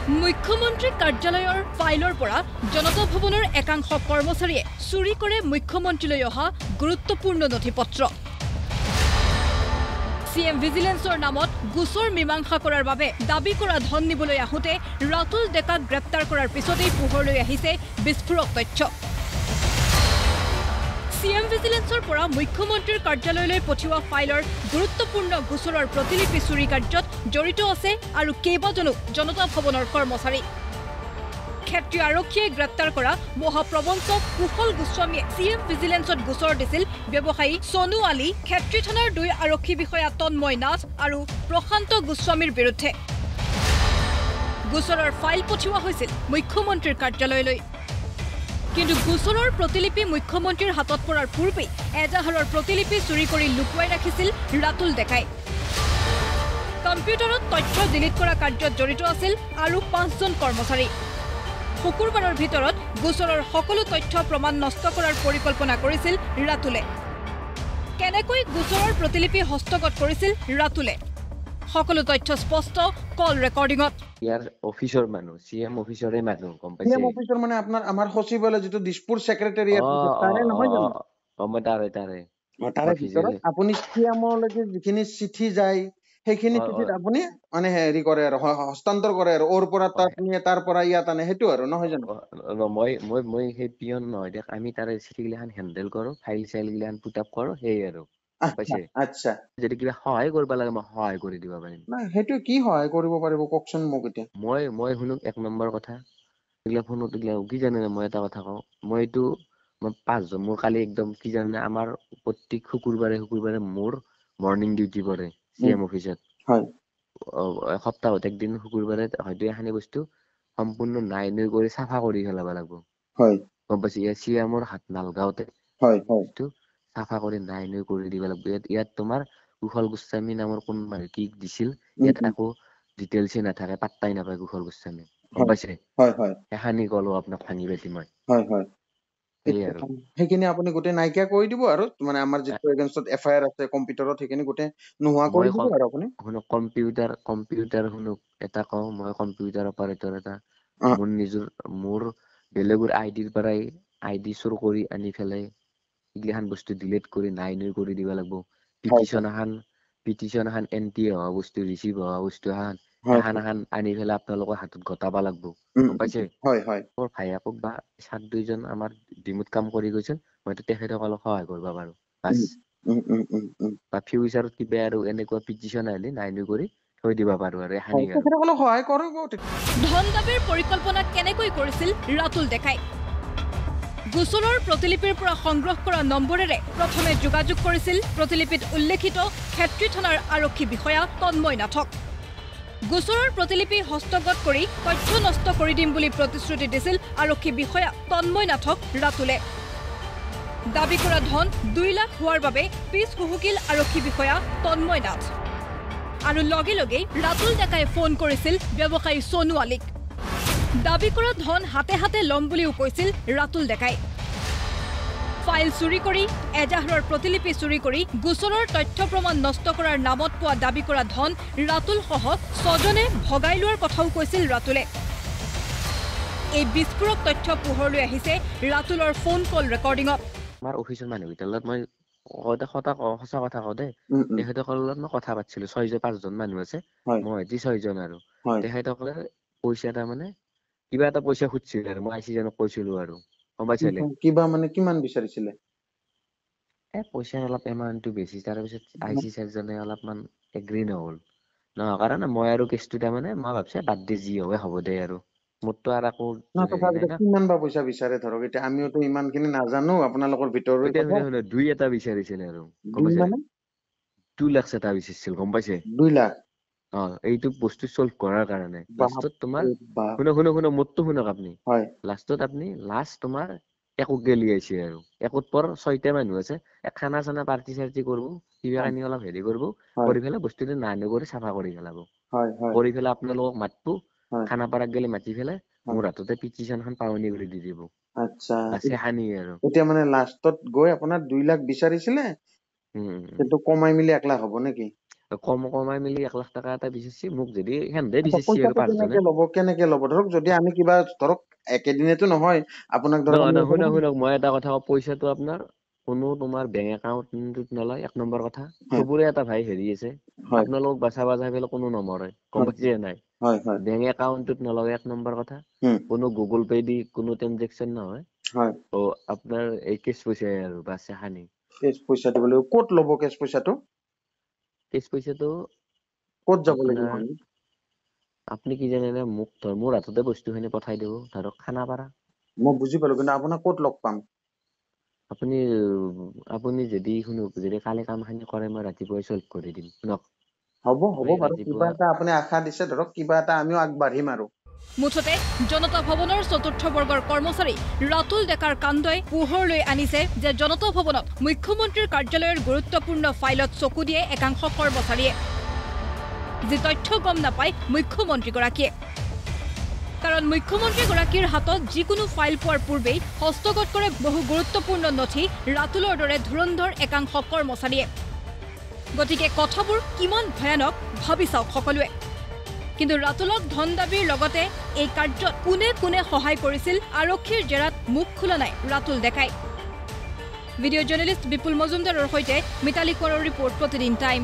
মুখ্যমন্ত্ৰী কাৰ্যালয়ৰ ফাইলৰ পৰা জনতা ভৱনৰ একাংশ কৰ্মচাৰীয়ে চুৰি কৰে মুখ্যমন্ত্ৰীলৈ অহা গুৰুত্বপূৰ্ণ নথিপত্ৰ। CM ভিজিলেন্সৰ নামত গোচৰ মীমাংসা কৰাৰ বাবে দাবী কৰা ধন নিবলৈ আহোঁতে ৰাতুল ডেকাক গ্ৰেপ্তাৰ কৰাৰ পিছতেই পোহৰলৈ আহিছে বিস্ফোৰক তথ্য। CM ভিজিলেন্সৰ পৰা মুখ্যমন্ত্ৰীৰ কাৰ্যালয়লৈ পঠিওৱা ফাইলৰ গুৰুত্বপূৰ্ণ গোচৰৰ প্ৰতিলিপি চুৰি কাৰ্যত জড়িত আছে আৰু কেইবাজনো জনতা ভৱনৰ কৰ্মচাৰী। ক্ষেত্ৰীয় আৰক্ষীয়ে গ্ৰেপ্তাৰ কৰা মহাপ্ৰবঞ্চক কুশল গোস্বামীয়ে CM ভিজিলেন্সত গোচৰ দিছিল ব্যৱসায়ী সোনু আলী, ক্ষেত্ৰী থানাৰ 2 আৰক্ষী বিষয়া তন্ময় নাথ আৰু প্ৰশান্ত গোস্বামীৰ বিৰুদ্ধে। গোচৰৰ ফাইল পঠিওৱা হৈছিল মুখ্যমন্ত্ৰীৰ কাৰ্যালয়লৈ। কিন্তু গোচৰৰ প্ৰতিলিপি মুখ্যমন্ত্ৰীৰ হাতত পৰাৰ পূৰ্বেই এজাহাৰৰ প্ৰতিলিপি চুৰি কৰি লুকুৱাই ৰাখিছিল ৰাতুল ডেকাই। কম্পিউটাৰত তথ্য ডিলিট কৰা কাৰ্যত জড়িত আছিল আৰু 5জন কৰ্মচাৰী। শুকুৰবাৰৰ ভিতৰত গোচৰৰ সকলো তথ্য প্ৰমাণ নষ্ট কৰাৰ পৰিকল্পনা কৰিছিল ৰাতুলে। কেনেকৈ গোচৰৰ প্ৰতিলিপি হস্তগত কৰিছিল ৰাতুলে? সকলো তথ্য স্পষ্ট কল ৰেকৰ্ডিঙত। ইয়াৰ অফিচৰ মানুহ CM অফিচৰে মানুহ গম পাইছে। CM অফিচৰ মানে আপোনাৰ আমাৰ সচিবালয় যেটো দিছপুৰ সেক্ৰেটাৰিয়েট তাৰে নহয় জানো? তাৰে ভিতৰত আপুনি CM লৈকে যিখিনি চিঠি যায় সেইখিনি চিঠিত আপুনি মানে হেৰি কৰে আৰু হস্তান্তৰ কৰে আৰু ওৰ পৰা তাৰ পৰা ইয়াত আনে সেইটো আৰু নহয় জানো? মই সেই পিয়ন নহয় দেখ আমি তাৰে চিঠিগিলাখান হেন্ডেল কৰো, ফাইল চাইল গিলাখান পুট আপ কৰো সেই আৰু আচ্ছা যদি কিবা সহায় কৰিব লাগে মই সহায় কৰি দিব পাৰিম। না সেইটো কি সহায় কৰিব পাৰিব কওকচোন মোক এতিয়া। মই শুনক এক নম্বৰ কথা এগলা ফোনত এগলা কি জানে মই এটা কথা কওঁ মই 5জন মোৰ কালি একদম কি জানে আমাৰ প্ৰত্যেক শুকুৰবাৰে মোৰ মৰ্নিং ডিউটি পৰে CM অফিচত। হয় সপ্তাহত একদিন শুকুৰবাৰে হয়তো এখানি বস্তু সম্পূৰ্ণ নাই নৈ কৰি চাফা কৰি পেলাব লাগিব। হয় গম পাইছে CMৰ হাত নালগাওতে হয় চাফা কৰি নাই নৈ কৰি দিব লাগিব। ইয়াত তোমাৰ কুশল গোস্বামী নামৰ কোন মানুহ কি দিছিল ইয়াত একো ডিটেইলছে নাথাকে, পাত্তাই নাপায় কুশল গোস্বামী গম পাইছে। এখানি কলো আপোনাক ভাঙি পাতি মই সেইখিনি আপুনি গোটেই নাইকিয়া কৰি দিব আৰু মানে আমাৰ যিটো এগেইনষ্টত FIR আছে কম্পিউটাৰত সেইখিনি গোটেই নোহোৱা কৰি দিব আৰু আপুনি। কম্পিউটাৰ শুনক এটা কওঁ মই কম্পিউটাৰ অপাৰেটৰ এটা মোৰ বেলেগৰ আইডিৰ পৰাই আইডি চুৰ কৰি আনি পেলাই এইগিলাখান বস্তু ডিলিট কৰি নাই নৈ কৰি দিব লাগিব। পিটিশন এখন এন্ট্ৰি হোৱা বস্তু ৰিচিভ হোৱা বস্তু এখন আনি পেলাই আপোনালোকৰ হাতত গটাব লাগিব গম পাইছে। মোৰ ভাইয়াকক বা 7-2জন আমাৰ ডিমুত কাম কৰি গৈছিল মইতো তেখেতসকলক সহায় কৰিব পাৰো বাছ। বা ফিউচাৰত কিবা আৰু এনেকুৱা পিটিশন আহিলে নাই নৈ কৰি থৈ দিব পাৰো আৰু এখানি তেখেতসকলক সহায় কৰিব। ধন দাবীৰ পৰিকল্পনা কেনেকৈ কৰিছিল ৰাতুল ডেকাই? গোচৰৰ প্ৰতিলিপিৰ পৰা সংগ্ৰহ কৰা নম্বৰেৰে প্ৰথমে যোগাযোগ কৰিছিল প্ৰতিলিপিত উল্লেখিত ক্ষেত্ৰী থানাৰ আৰক্ষী বিষয়া তন্ময় নাথক। গোচৰৰ প্ৰতিলিপি হস্তগত কৰি তথ্য নষ্ট কৰি দিম বুলি প্ৰতিশ্ৰুতি দিছিল আৰক্ষী বিষয়া তন্ময় নাথক ৰাতুলে। দাবী কৰা ধন 2 লাখ হোৱাৰ বাবে পিছ হুহুকিল আৰক্ষী বিষয়া তন্ময় নাথ আৰু লগে লগেই ৰাতুল ডেকাই ফোন কৰিছিল ব্যৱসায়ী সোনু আলীক। দাবী কৰা ধন হাতে হাতে ল'ম বুলিও কৈছিল ৰাতুল ডেকাই। ফাইল চুৰি কৰি এজাহাৰৰ প্ৰতিলিপি চুৰি কৰি গোচৰৰ তথ্য প্ৰমাণ নষ্ট কৰাৰ নামত পোৱা দাবী কৰা ধন ৰাতুল সহ 6জনে ভগাই লোৱাৰ কথাও কৈছিল ৰাতুলে। এই বিস্ফোৰক তথ্য পোহৰলৈ আহিছে ৰাতুলৰ ফোন কল ৰেকৰ্ডিঙত। আমাৰ অফিচৰ মানুহকেইটাৰ লগত মই সঁচা কথা কওঁ দে তেখেতসকলৰ লগত মই কথা পাতিছিলো 5জন মানুহ আছে মই 6জন আৰু তেখেতসকলে পইচা এটা মানে কিবা এটা পইচা খুজিছিল আৰু মই আইচিজনক কৈছিলো আৰু গম পাইছিলে কিবা মানে কিমান বিচাৰিছিলে পইচা অলপ এমাউন্টটো বেছি তাৰপিছত আইচি চাৰজনে অলপমান এগ্ৰি নহল নহয় কাৰণে মই আৰু কেছটো তাৰমানে মই ভাবছে বাদ দি যি হয় হ'ব দে আৰু মোৰতো আৰু আকৌ কিমান বা পইচা বিচাৰে ধৰক এতিয়া আমিওতো ইমানখিনি নাজানো আপোনালোকৰ ভিতৰৰ কথা 2 এটা বিচাৰিছিল আৰু গম পাইছে 2 লাখ এটা বিচাৰিছিল গম পাইছে 2 লাখ এইটো বস্তু সলভ কৰাৰ কাৰণে লাষ্টত তোমাৰ শুনক মোৰটো শুনক আপুনি লাষ্টত আপুনি তোমাৰ একো গেলি আছে আৰু একত পৰ 6টা মানুহ আছে খানা চানা পাৰ্টি চাৰ্টি কৰিব কিবা কানি অলপ হেৰি কৰিব কৰি ফেলে বস্তুটো নানো কৰি চাফা কৰি পেলাব কৰি ফেলে আপোনালোকক মাতবো খানা পাৰাক গেলে মাতি ফেলে মোৰ হাততে পিটিশনখন পাৱনি কৰি দি দিব। আচ্ছা আছে হানি আৰু এতিয়া মানে লাষ্টত গৈ আপোনাৰ 2 লাখ বিচাৰিছিলে কিন্তু কমাই মিলি 1 লাখ হ'ব নেকি? কমাই মিলি 1 লাখ টকা এটা বিচাৰিছে মোক যদি হেন্দে বিচাৰিছে আৰু পইচাটো কেনেকে ল'ব ধৰক যদি আমি কিবা ধৰক একেদিনেতো নহয় আপোনাক ধৰক শুনক মই এটা কথা পইচাটো আপোনাৰ কোনো তোমাৰ বেংক একাউণ্টত নলয় 1 নম্বৰ কথা সবৰে এটা ভাই হেৰি আছে আপোনালোক বাছাবা যাই পেলাই কোনো নমৰে গম পাইছে নাই বেংক একাউণ্টত নলয় 1 নম্বৰ কথা কোনো গুগল পে দি কোনো ট্ৰানজেকচন নহয় তো আপোনাৰ এই কেছ পইচা আৰু বাছে হানি কেছ পইচা দিব লাগিব ক'ত ল'ব কেছ পইচাটো ক'ত যাব লাগিব আপনি কি জানেনে মোক মোৰ হাততে বস্তুখিনি পঠাই দিব ধৰক খানাপাৰা মই বুজি পালো কিন্তু আপোনাক ক'ত লগ পাম আপুনি যদি শুনক যদি কালি কামখিনি কৰে মই ৰাতিপুৱাই সলভ কৰি দিম শুনক হ'ব বাৰু কিবা এটা আপুনি আশা দিছে ধৰক কিবা এটা আমিও আগবাঢ়িম আৰু মুঠতে জনতা ভৱনৰ চতুৰ্থ বৰ্গৰ কৰ্মচাৰী ৰাতুল ডেকাৰ কাণ্ডই পোহৰলৈ আনিছে যে জনতা ভৱনত মুখ্যমন্ত্ৰীৰ কাৰ্যালয়ৰ গুৰুত্বপূৰ্ণ ফাইলত চকু দিয়ে একাংশ কৰ্মচাৰীয়ে যি তথ্য গম নাপায় মুখ্যমন্ত্ৰীগৰাকীয়ে কাৰণ মুখ্যমন্ত্ৰীগৰাকীৰ হাতত যিকোনো ফাইল পোৱাৰ পূৰ্বেই হস্তগত কৰে বহু গুৰুত্বপূৰ্ণ নথি ৰাতুলৰ দৰে ধুৰন্ধৰ একাংশ কৰ্মচাৰীয়ে গতিকে কথাবোৰ কিমান ভয়ানক ভাবি চাওক সকলোৱে কিন্তু ৰাতুলক ধন দাবীৰ লগতে এই কাৰ্যত কোনে কোনে সহায় কৰিছিল আৰক্ষীৰ জেৰাত মুখ খোলা নাই ৰাতুল ডেকাই ভিডিঅ' জাৰ্নেলিষ্ট বিপুল মজুমদাৰৰ সৈতে মিতালী কোঁৱৰৰ ৰিপৰ্ট প্ৰতিদিন টাইম